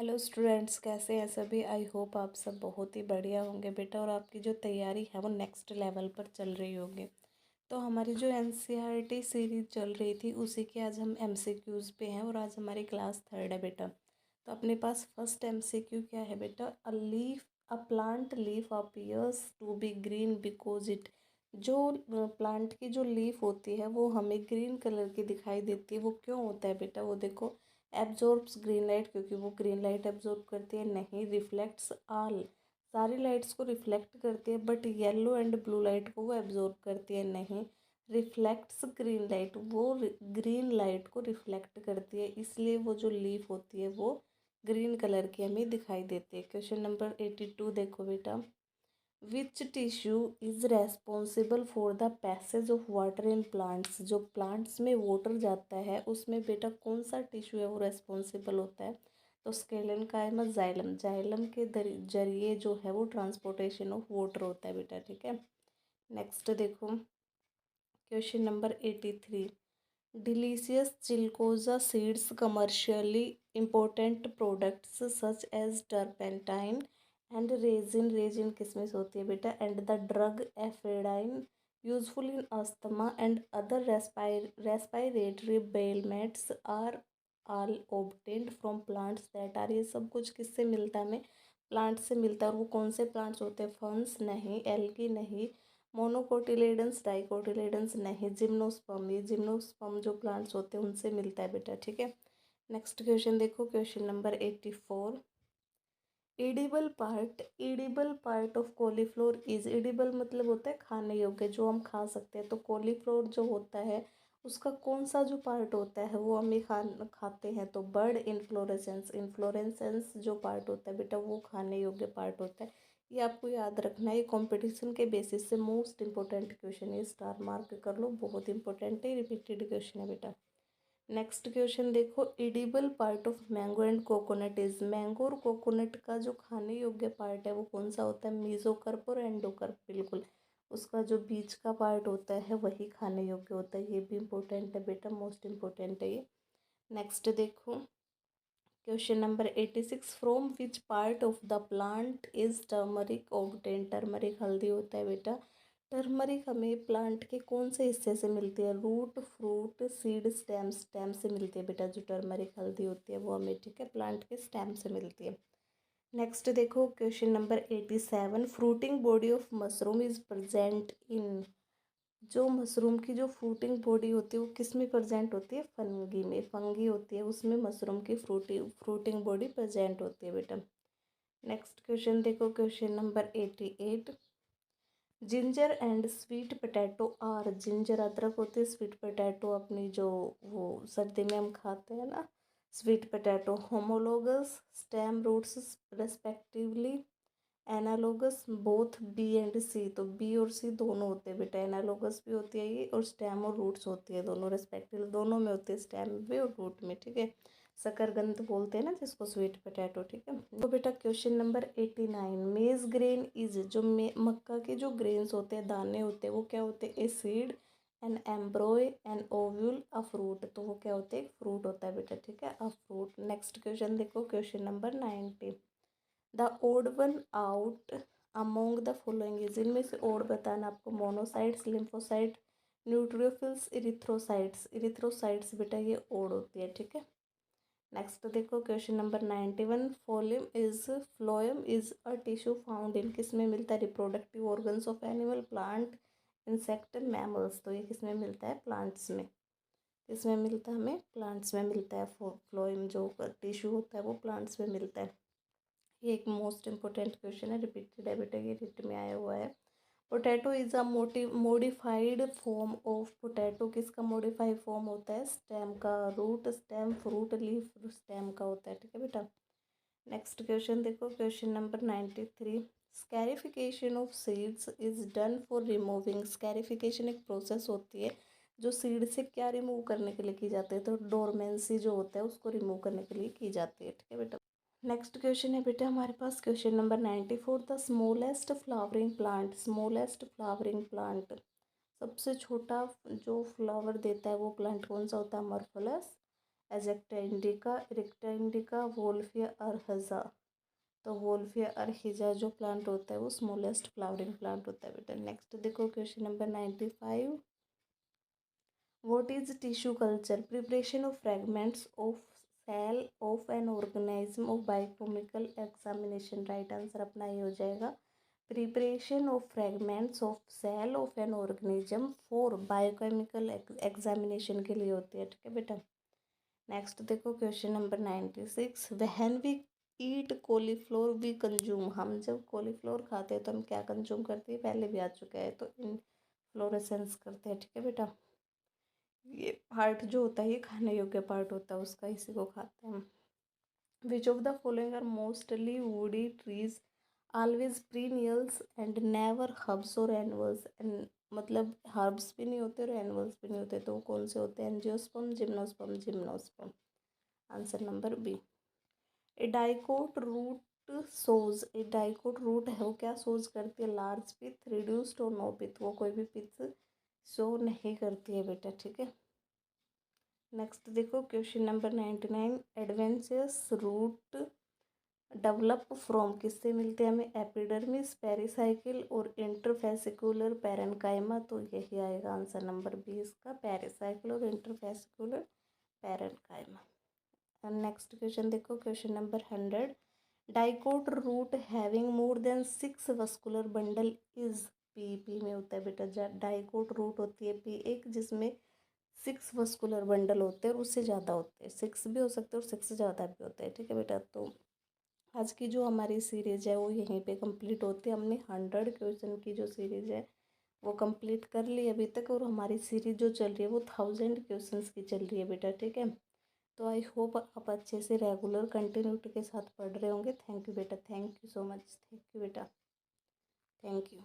Hello students, कैसे हैं सभी। आई होप आप सब बहुत ही बढ़िया होंगे बेटा, और आपकी जो तैयारी है वो नेक्स्ट लेवल पर चल रही होगी। तो हमारी जो एनसीईआरटी सीरीज चल रही थी उसी के आज हम एमसीक्यूज़ पे हैं, और आज हमारी क्लास थर्ड है बेटा। तो अपने पास फर्स्ट एमसीक्यू क्या है बेटा। A plant leaf appears to be green because it. जो प्लांट की जो लीफ होती है वो हमें ग्रीन कलर की दिखाई देती है, वो क्यों होता है बेटा। वो देखो, एब्जॉर्ब्स ग्रीन लाइट, क्योंकि वो ग्रीन लाइट एब्जॉर्ब करती है। नहीं, रिफ्लेक्ट्स ऑल, सारी लाइट्स को रिफ्लेक्ट करती है, but yellow and blue light को वो एब्जॉर्ब करती है। नहीं, रिफ्लेक्ट्स ग्रीन लाइट, वो ग्रीन लाइट को रिफ्लेक्ट करती है, इसलिए वो जो लीफ होती है वो ग्रीन कलर की हमें दिखाई देती है। क्वेश्चन नंबर 82 देखो बेटा। Which tissue is responsible for the passage of water in plants. जो प्लांट्स में वाटर जाता है उसमें बेटा कौन सा टिश्यू है वो रेस्पॉन्सिबल होता है। तो स्केलन का है मैं जाइलम, जाइलम के जरिए जो है वो ट्रांसपोर्टेशन ऑफ वाटर होता है बेटा। ठीक है, नेक्स्ट देखो question number 83। Delicious chilgoza seeds commercially important products such as turpentine and resin, resin किसमिस होती है बेटा, and the drug ephedrine useful in asthma and other respiratory ailments are all obtained from plants that are. ये सब कुछ किससे मिलता है हमें, प्लांट से मिलता है। और वो कौन से प्लांट्स होते हैं, फर्न्स नहीं, एल्गी नहीं, मोनोकोटिलेडन्स डाइकोटिलेडन्स नहीं, जिम्नोस्पर्म, ये जिम्नोस्पर्म जो प्लांट्स होते हैं उनसे मिलता है बेटा। ठीक है, नेक्स्ट क्वेश्चन देखो question number 84। Edible part of cauliflower is, edible मतलब होता है खाने योग्य, जो हम खा सकते हैं। तो कॉलीफ्लोर जो होता है उसका कौन सा जो पार्ट होता है वो हम खाते हैं। तो बर्ड इन्फ्लोरेसेंस, इन्फ्लोरेसेंस जो पार्ट होता है बेटा वो खाने योग्य पार्ट होता है। ये आपको याद रखना है, ये कंपटीशन के बेसिस से मोस्ट इंपॉर्टेंट क्वेश्चन है, स्टार मार्क कर लो, बहुत इंपॉर्टेंट है, रिपीटेड क्वेश्चन है बेटा। नेक्स्ट क्वेश्चन देखो। Edible part of mango and coconut is, mango और कोकोनट का जो खाने योग्य पार्ट है वो कौन सा होता है, मीजोकर्प और एंडोकर्प। बिल्कुल, उसका जो बीच का पार्ट होता है वही खाने योग्य होता है। ये भी इम्पोर्टेंट है बेटा, मोस्ट इम्पोर्टेंट है ये। नेक्स्ट देखो question number 86। From which part of the plant is turmeric obtain, turmeric हल्दी होता है बेटा। टर्मरिक हमें प्लांट के कौन से हिस्से से मिलती है, root, fruit, seed, stem, stem से मिलती है बेटा। जो टर्मरिक हल्दी होती है वो हमें, ठीक है, प्लांट के स्टेम से मिलती है। नेक्स्ट देखो question number 87। Fruiting body of mushroom is present in, जो मशरूम की जो फ्रूटिंग बॉडी होती है वो किस में प्रेजेंट होती है, फंगी में, फंगी होती है उसमें मशरूम की फ्रूटिंग बॉडी प्रेजेंट होती है बेटा। नेक्स्ट क्वेश्चन देखो question number 88। Ginger and sweet potato are, ginger अदरक होती है, स्वीट पोटैटो अपनी जो वो सर्दी में हम खाते हैं ना, sweet potato, homologous stem roots respectively, analogous both B and C. तो बी और सी दोनों होते हैं बेटा, एनालोगस भी होती है ये, और स्टेम और रूट्स होती है दोनों, रेस्पेक्टिव दोनों में होते हैं, स्टेम में और रूट में। ठीक है, शकरकंद बोलते हैं ना जिसको, स्वीट पोटैटो। ठीक है, तो बेटा क्वेश्चन नंबर 89। मेज ग्रेन इज, जो मक्का के जो ग्रेन्स होते हैं, दाने होते हैं, वो क्या होते हैं, a seed, an embryo, an ovule, a fruit. तो वो क्या होते हैं, एक फ्रूट होता है बेटा। ठीक है, अ फ्रूट। नेक्स्ट क्वेश्चन देखो question number 90। The odd one out among the following is, इनमें से ओड बताना आपको, monocytes, lymphocyte, neutrophils, erythrocytes. Erythrocytes बेटा ये ओड होती है। ठीक है, नेक्स्ट देखो question number 91। Phloem is a tissue found in, किस में मिलता है, reproductive organs of animal, plant, insect, mammals. तो ये किस में मिलता है, प्लांट्स में। किस में मिलता है, हमें प्लांट्स में मिलता है। फ्लोएम जो टिश्यू होता है वो प्लांट्स में मिलता है। ये एक मोस्ट इंपॉर्टेंट क्वेश्चन है, रिपीटेड है बेटा, ये रिट में आया हुआ है। Potato is a modified form of, potato किसका मॉडिफाइड फॉर्म होता है, स्टेम का, root, stem, fruit, leaf stem का होता है। ठीक है बेटा, नेक्स्ट क्वेश्चन देखो question number 93। Scarification of seeds is done for removing, scarification एक प्रोसेस होती है जो सीड से क्या रिमूव करने के लिए की जाती है, तो डोरमेंसी जो होता है उसको रिमूव करने के लिए की जाती है। ठीक है बेटा, नेक्स्ट क्वेश्चन है बेटा हमारे पास question number 94। The smallest flowering plant, smallest flowering plant, सबसे छोटा जो फ्लावर देता है वो प्लांट कौन सा होता है, मर्फलस, एजेक्टा इंडिका, इरिक्टा इंडिका, वोल्फिया अरहजा। तो वोल्फिया अरहिजा जो प्लांट होता है वो स्मॉलेस्ट फ्लावरिंग प्लांट होता है बेटा। नेक्स्ट देखो question number 95। What is tissue culture? Preparation of fragments of cell of an organism of biochemical examination. Right answer अपना ये हो जाएगा preparation of fragments of cell of an organism for biochemical examination के लिए होती है। ठीक है बेटा। नेक्स्ट देखो question number 96। When we eat cauliflower we consume. हम जब कॉलीफ्लोर खाते हैं तो हम क्या कंज्यूम करते हैं? पहले भी आ चुका है, तो इनफ्लोरेसेंस करते हैं। ठीक है बेटा। ये पार्ट जो होता है ये खाने योग्य पार्ट होता है उसका, इसी को खाते हैं हम। Which of the following are mostly woody trees always perennials and never herbs और एनुअल्स। मतलब हर्ब्स भी नहीं होते और एनुअल्स भी नहीं होते, तो वो कौन से होते हैं? Angiosperm, gymnosperm, gymnosperm. Answer number B. A dicot root shows. A dicot root है वो क्या सोज करती है? लार्ज पिथ, रिड्यूस्ड और नो पिथ। वो कोई भी पिथ शो नहीं करती है बेटा। ठीक है। नेक्स्ट देखो question number 99। Adventitious root develop from किससे मिलते हैं हमें? एपिडर्मिस, पेरिसाइकिल और इंटरफेसिकुलर पैरेनकाइमा। तो यही आएगा आंसर नंबर बी इसका, पेरिसाइकिल और इंटरफेसिकुलर पैरेनकाइमा। नेक्स्ट क्वेश्चन देखो question number 100। Dicot root having more than 6 vascular bundle is. P में होता है बेटा। डाइकोट रूट होती है P1 जिसमें 6 वस्कुलर बंडल होते हैं और उससे ज़्यादा होते हैं। 6 भी हो सकते हैं और 6 से ज़्यादा भी होते हैं। ठीक है बेटा। तो आज की जो हमारी सीरीज़ है वो यहीं पे कंप्लीट होती है। हमने 100 क्वेश्चन की जो सीरीज़ है वो कंप्लीट कर ली अभी तक, और हमारी सीरीज़ जो चल रही है वो 1000 क्वेश्चंस की चल रही है बेटा। ठीक है। तो आई होप आप अच्छे से रेगुलर कंटिन्यूटी के साथ पढ़ रहे होंगे। थैंक यू बेटा, thank you so much, thank you बेटा, थैंक यू।